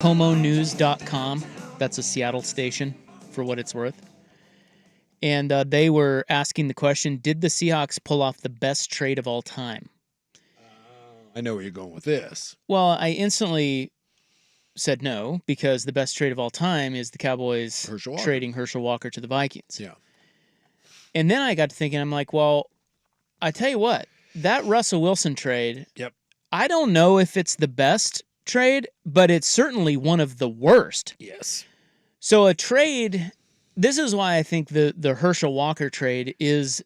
homonews.com. That's a Seattle station, for what it's worth. And they were asking the question, did the Seahawks pull off the best trade of all time? I know where you're going with this. Well, I instantly said no, because the best trade of all time is the Cowboys trading Herschel Walker to the Vikings. Yeah. And then I got to thinking, I'm like, well, I tell you what, that Russell Wilson trade, Yep. I don't know if it's the best trade, but it's certainly one of the worst. Yes. So a trade, this is why I think the Herschel Walker trade is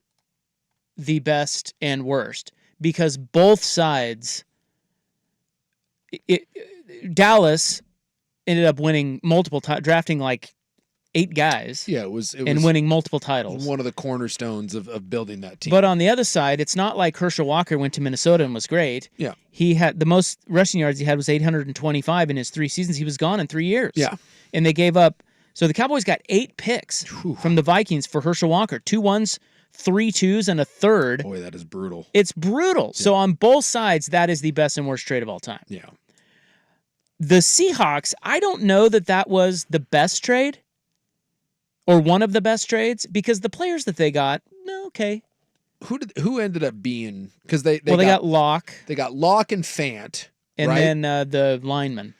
the best and worst, because both sides, Dallas ended up winning multiple drafting like 8 guys. Yeah, it was winning multiple titles. One of the cornerstones of building that team. But on the other side, it's not like Herschel Walker went to Minnesota and was great. Yeah. He had the most rushing yards he had was 825 in his 3 seasons. He was gone in 3 years. Yeah. And they gave up. So the Cowboys got 8 picks from the Vikings for Herschel Walker. 2 1s, 3 2s, and a third. Boy, that is brutal. It's brutal. Yeah. So on both sides, that is the best and worst trade of all time. Yeah. The Seahawks, I don't know that was the best trade or one of the best trades, because the players that they got, no, okay. Who ended up being, because they got Locke. They got Locke and Fant, and right? then the lineman.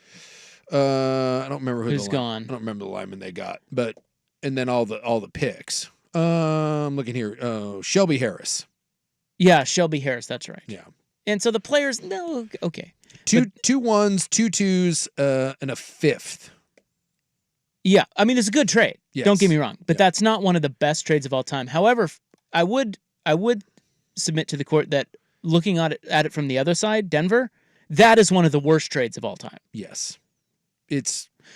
I don't remember who's gone. I don't remember the lineman they got, but and then all the picks. I'm looking here. Shelby Harris. Yeah, Shelby Harris. That's right. Yeah. And so the players, no, okay. 2 1s, 2 2s, and a 5th. Yeah, I mean, it's a good trade. Yes. Don't get me wrong, but that's not one of the best trades of all time. However, I would submit to the court that looking at it from the other side, Denver, that is one of the worst trades of all time. Yes.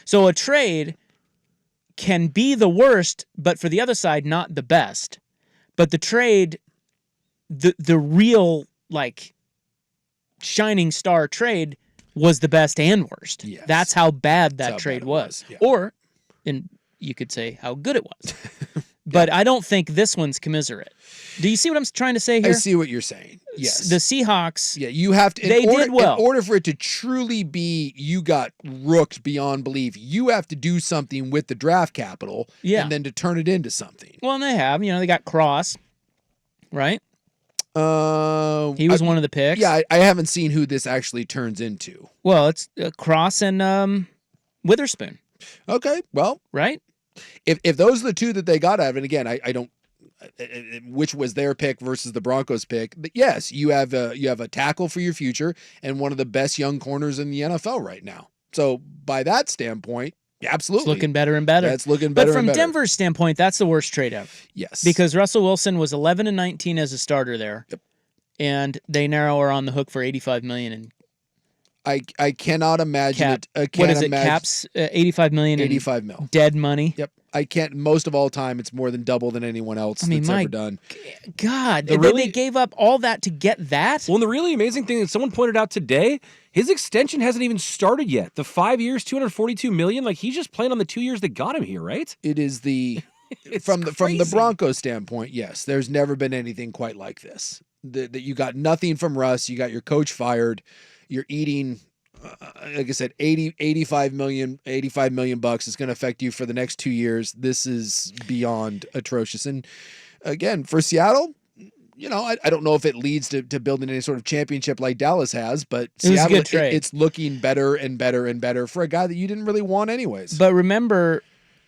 So a trade can be the worst, but for the other side, not the best. But the trade, the real, like, shining star trade was the best and worst. Yes. That's how bad that trade was. Yeah. Or, and you could say how good it was. But I don't think this one's commiserate. Do you see what I'm trying to say here? I see what you're saying. Yes. The Seahawks. Yeah, you have to. Did well. In order for it to truly be, you got rooked beyond belief, you have to do something with the draft capital. Yeah. And then to turn it into something. Well, and they have. They got Cross, right? He was one of the picks. Yeah, I haven't seen who this actually turns into. Well, it's Cross and Witherspoon. Okay, well, right. If those are the two that they got out of it, and again, I don't, which was their pick versus the Broncos pick. But yes, you have a tackle for your future and one of the best young corners in the NFL right now. So by that standpoint, absolutely, it's looking better and better. That's looking better. But from and better. Denver's standpoint, that's the worst trade ever. Yes, because Russell Wilson was 11-19 as a starter there. Yep. And they now are on the hook for $85 million. And I cannot imagine it. What is it? Caps $85 million. $85 million. Dead money. Yep. I can't. Most of all time, it's more than double than anyone else that's ever done. God, they gave up all that to get that. Well, and the really amazing thing that someone pointed out today, his extension hasn't even started yet. The 5 years, $242 million. Like, he's just playing on the 2 years that got him here, right? It is the from the Broncos standpoint. Yes, there's never been anything quite like this. That you got nothing from Russ. You got your coach fired. You're eating, like I said, $85 million bucks. It's going to affect you for the next 2 years. This is beyond atrocious. And again, for Seattle, I don't know if it leads to building any sort of championship like Dallas has, but Seattle, it's looking better and better and better for a guy that you didn't really want anyways. But remember,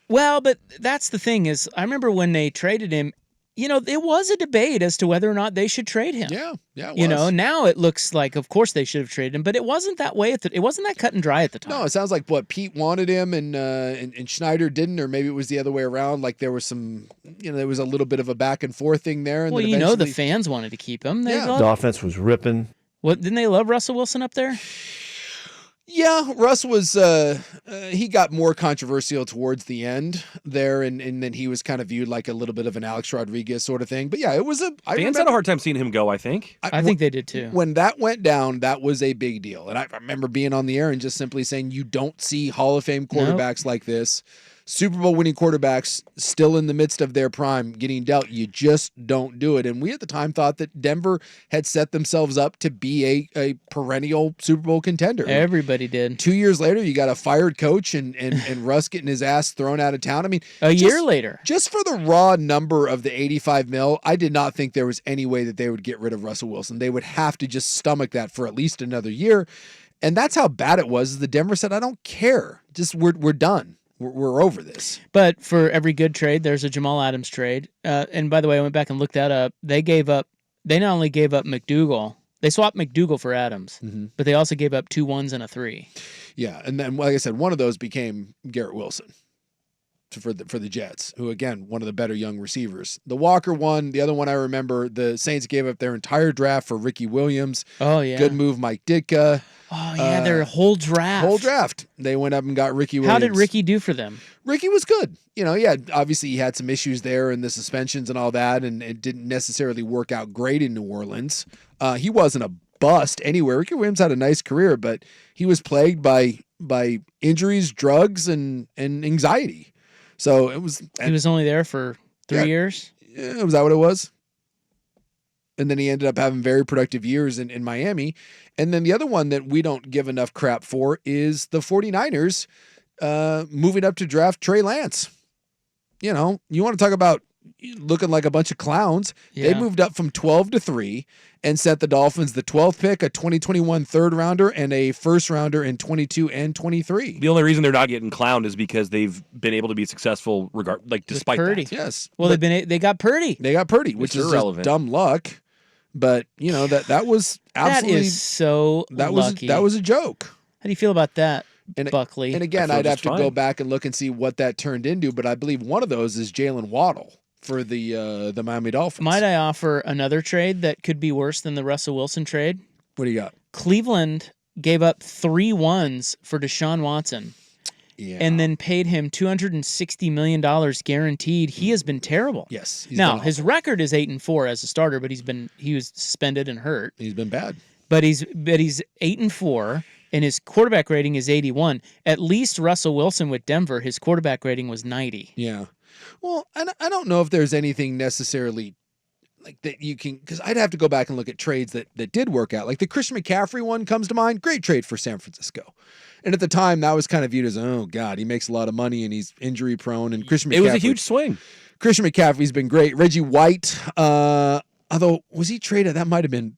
but that's the thing is, I remember when they traded him, it was a debate as to whether or not they should trade him. Yeah, it was. Now it looks like, of course, they should have traded him, but it wasn't that way. It wasn't that cut and dry at the time. No, it sounds like Pete wanted him and Schneider didn't, or maybe it was the other way around. Like there was some, there was a little bit of a back and forth thing there. And the fans wanted to keep him. The offense was ripping. What, didn't they love Russell Wilson up there? Yeah, Russ was, he got more controversial towards the end there, and then he was kind of viewed like a little bit of an Alex Rodriguez sort of thing. But yeah, it was fans had a hard time seeing him go, I think. I think they did too. When that went down, that was a big deal. And I remember being on the air and just simply saying, you don't see Hall of Fame quarterbacks like this. Super Bowl winning quarterbacks still in the midst of their prime getting dealt. You just don't do it. And we at the time thought that Denver had set themselves up to be a perennial Super Bowl contender. Everybody did. 2 years later, you got a fired head coach and Russ getting his ass thrown out of town. I mean, a year later. Just for the raw number of the $85 million, I did not think there was any way that they would get rid of Russell Wilson. They would have to just stomach that for at least another year. And that's how bad it was. The Denver said, I don't care. Just we're done. We're over this. But for every good trade, there's a Jamal Adams trade. And by the way, I went back and looked that up. They not only gave up McDougal, they swapped McDougal for Adams, but they also gave up 2 1s and a 3. Yeah, and then, like I said, one of those became Garrett Wilson for the Jets, who, again, one of the better young receivers. The Walker one, the other one I remember, the Saints gave up their entire draft for Ricky Williams. Oh, yeah. Good move, Mike Ditka. Oh, yeah, their whole draft. They went up and got Ricky Williams. How did Ricky do for them? Ricky was good. Obviously he had some issues there and the suspensions and all that, and it didn't necessarily work out great in New Orleans. He wasn't a bust anywhere. Ricky Williams had a nice career, but he was plagued by injuries, drugs, and anxiety. So it was. He was only there for 3 years? Yeah, was that what it was? And then he ended up having very productive years in Miami. And then the other one that we don't give enough crap for is the 49ers moving up to draft Trey Lance. You want to talk about looking like a bunch of clowns. Yeah. They moved up from 12 to 3 and sent the Dolphins the 12th pick, a 2021 third rounder, and a first rounder in 22 and 23. The only reason they're not getting clowned is because they've been able to be successful despite Purdy. that. Yes. Well, they got Purdy. They got Purdy, which is irrelevant. Dumb luck. But that was absolutely that is so lucky. That was a joke. How do you feel about that, Buckley? And again, I'd have to go back and look and see what that turned into, but I believe one of those is Jalen Waddle for the Miami Dolphins. Might I offer another trade that could be worse than the Russell Wilson trade? What do you got? Cleveland gave up 3 1s for Deshaun Watson. Yeah. And then paid him $260 million guaranteed. He has been terrible. Yes. Now, his record is 8-4 as a starter, but he was suspended and hurt. He's been bad. But he's 8-4, and his quarterback rating is 81. At least Russell Wilson with Denver, his quarterback rating was 90. Yeah. Well, I don't know if there's anything necessarily like that you can, because I'd have to go back and look at trades that did work out. Like the Christian McCaffrey one comes to mind. Great trade for San Francisco. And at the time, that was kind of viewed as, oh, God, he makes a lot of money and he's injury prone. And Christian McCaffrey. It was a huge swing. Christian McCaffrey's been great. Reggie White, although, was he traded? That might have been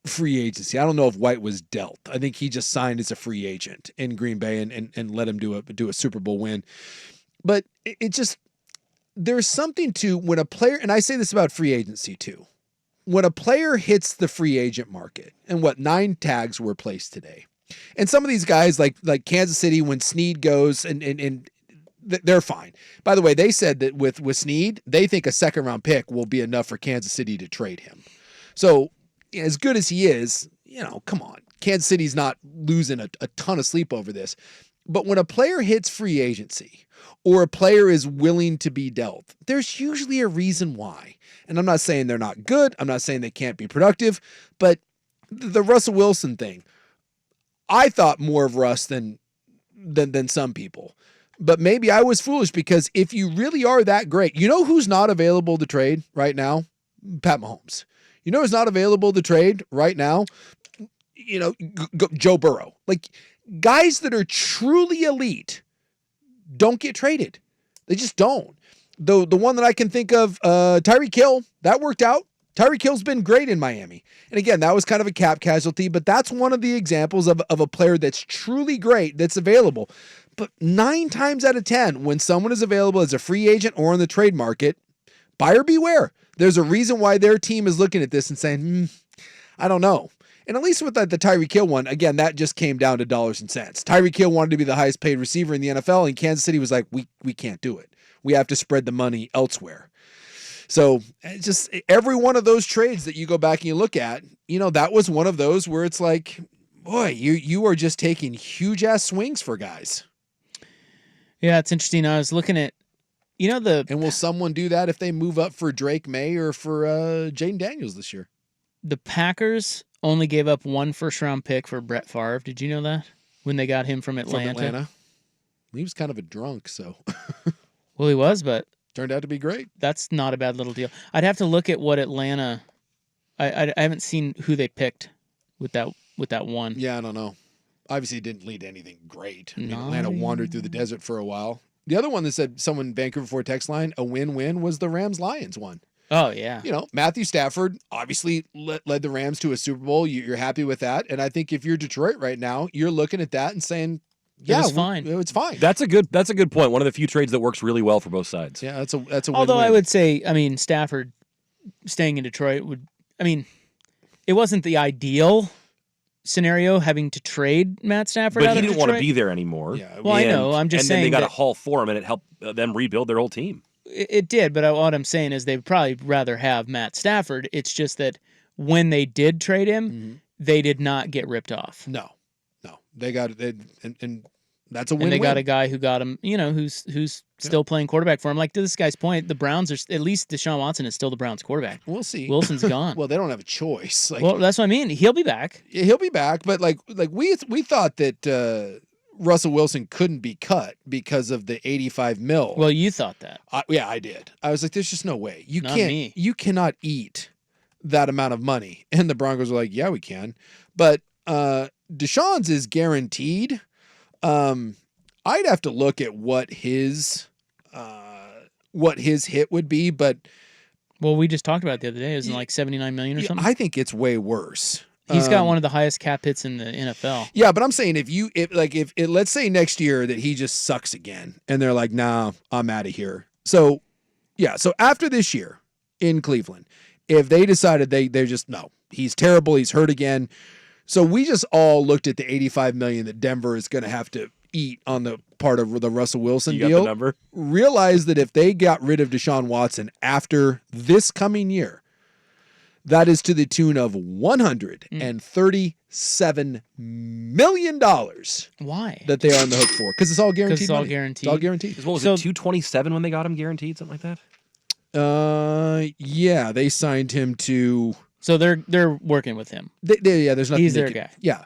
free agency. I don't know if White was dealt. I think he just signed as a free agent in Green Bay and let him do a Super Bowl win. But it just, there's something to when a player, and I say this about free agency too, when a player hits the free agent market, and 9 tags were placed today. And some of these guys, like Kansas City, when Snead goes, and they're fine. By the way, they said that with Snead, they think a 2nd-round pick will be enough for Kansas City to trade him. So as good as he is, come on. Kansas City's not losing a ton of sleep over this. But when a player hits free agency or a player is willing to be dealt, there's usually a reason why. And I'm not saying they're not good. I'm not saying they can't be productive. But the Russell Wilson thing, I thought more of Russ than some people. But maybe I was foolish, because if you really are that great, who's not available to trade right now? Pat Mahomes. Who's not available to trade right now? Joe Burrow. Like, guys that are truly elite don't get traded. They just don't. The one that I can think of, Tyreek Hill, that worked out. Tyreek Hill's been great in Miami. And again, that was kind of a cap casualty, but that's one of the examples of a player that's truly great that's available. But 9 times out of 10, when someone is available as a free agent or in the trade market, buyer beware. There's a reason why their team is looking at this and saying, I don't know. And at least with the Tyreek Hill one, again, that just came down to dollars and cents. Tyreek Hill wanted to be the highest paid receiver in the NFL, and Kansas City was like, we can't do it. We have to spread the money elsewhere. So just every one of those trades that you go back and you look at, that was one of those where it's like, boy, you are just taking huge ass swings for guys. Yeah, it's interesting. I was looking at, and will someone do that if they move up for Drake May or for Jaden Daniels this year? The Packers only gave up 1 first-round pick for Brett Favre. Did you know that? When they got him from Atlanta. He was kind of a drunk, so. Well, he was, but. Turned out to be great. That's not a bad little deal. I'd have to look at what Atlanta. I haven't seen who they picked with that one. Yeah, I don't know. Obviously, it didn't lead to anything great. I mean, No. Atlanta wandered through the desert for a while. The other one that said someone Vancouver Ford text line, a win-win, was the Rams-Lions one. Oh, yeah. You know, Matthew Stafford obviously led the Rams to a Super Bowl. You're happy with that. And I think if you're Detroit right now, you're looking at that and saying, yeah, was fine. It's fine. That's a good point. One of the few trades that works really well for both sides. Yeah, that's a win-win. Although I would say, I mean, Stafford staying in Detroit would, I mean, it wasn't the ideal scenario having to trade Matt Stafford But out he of didn't Detroit. want to be there anymore. Yeah, Well, I know. I'm just and then saying they got that- a haul for him, and it helped them rebuild their whole team. It did, but what I'm saying is they'd probably rather have Matt Stafford. It's just that when they did trade him, they did not get ripped off. No. They got it. And that's a And win-win. they got a guy who got him, you know, who's still playing quarterback for him. Like, to this guy's point, the Browns are, at least Deshaun Watson is still the Browns quarterback. We'll see. Wilson's gone. Well, they don't have a choice. Like, Well, that's what I mean. He'll be back. he'll be back, but like we thought that Russell Wilson couldn't be cut because of the $85 million. Well, you thought that. Yeah, I did. I was like, there's just no way. Not me. You cannot eat that amount of money. And the Broncos were like, yeah, we can. But Deshaun's is guaranteed. I'd have to look at what his hit would be, but Well, we just talked about it the other day. Isn't it like $79 million or yeah, something? I think it's way worse. He's got one of the highest cap hits in the NFL. Yeah, but I'm saying if let's say next year that he just sucks again and they're like, nah, I'm out of here. So yeah, so after this year in Cleveland, if they decided they're just, no, he's terrible, he's hurt again. So we just all looked at the $85 million that Denver is going to have to eat on the part of the Russell Wilson You got deal. the number? Realize that if they got rid of Deshaun Watson after this coming year, that is to the tune of $137 million Why? that they are on the hook for, because it's all guaranteed. it's all money. guaranteed. It's all guaranteed. What was So- it, 227 when they got him guaranteed, something like that? Yeah, they signed him to. So they're working with him. Yeah, there's nothing. He's they their can- guy. Yeah,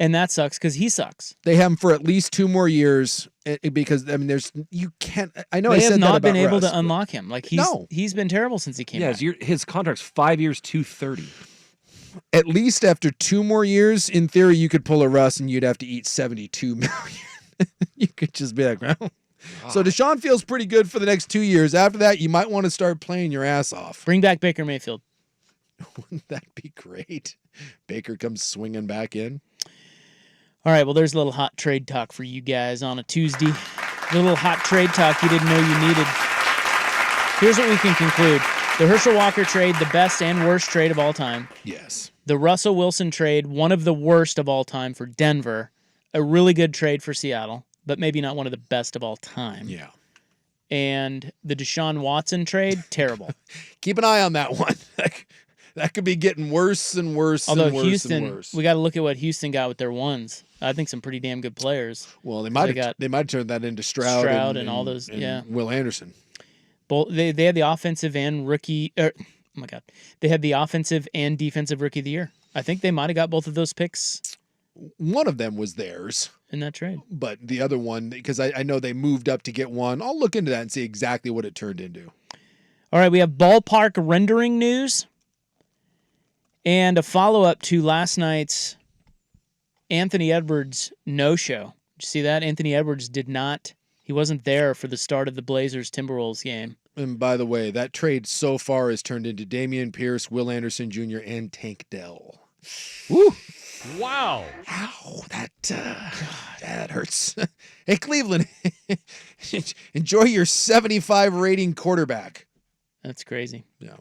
And that sucks because he sucks. they have him for at least 2 more years because I mean, you can't. I know They I have said that not about been able Russ, to unlock him. Like he's been terrible since he came Yeah, back. his contract's 5 years, 230. At least after 2 more years, in theory, you could pull a Russ and you'd have to eat $72 million. You could just be like, well. So Deshaun feels pretty good for the next 2 years. After that, you might want to start playing your ass off. Bring back Baker Mayfield. Wouldn't that be great? Baker comes swinging back in. All right, well, there's a little hot trade talk for you guys on a Tuesday. A little hot trade talk you didn't know you needed. Here's what we can conclude. The Herschel Walker trade, the best and worst trade of all time. Yes. The Russell Wilson trade, one of the worst of all time for Denver. A really good trade for Seattle, but maybe not one of the best of all time. Yeah. And the Deshaun Watson trade, terrible. Keep an eye on that one. That could be getting worse and worse Although and worse Houston, and worse. we got to look at what Houston got with their ones. I think some pretty damn good players. Well, they They might got have turned that into Stroud and all those, yeah. Will Anderson. Both they had the offensive and rookie. Oh my God, they had the offensive and defensive rookie of the year. I think they might have got both of those picks One of them was theirs, in that trade. but the other one, because I know they moved up to get one. I'll look into that and see exactly what it turned into. All right, we have ballpark rendering news and a follow-up to last night's Anthony Edwards no-show. Did you see that? Anthony Edwards he wasn't there for the start of the Blazers-Timberwolves game. And by the way, that trade so far has turned into Damian Pierce, Will Anderson Jr., and Tank Dell. Woo! Wow. Ow, that hurts. Hey, Cleveland, enjoy your 75 rating quarterback. That's crazy. Yeah.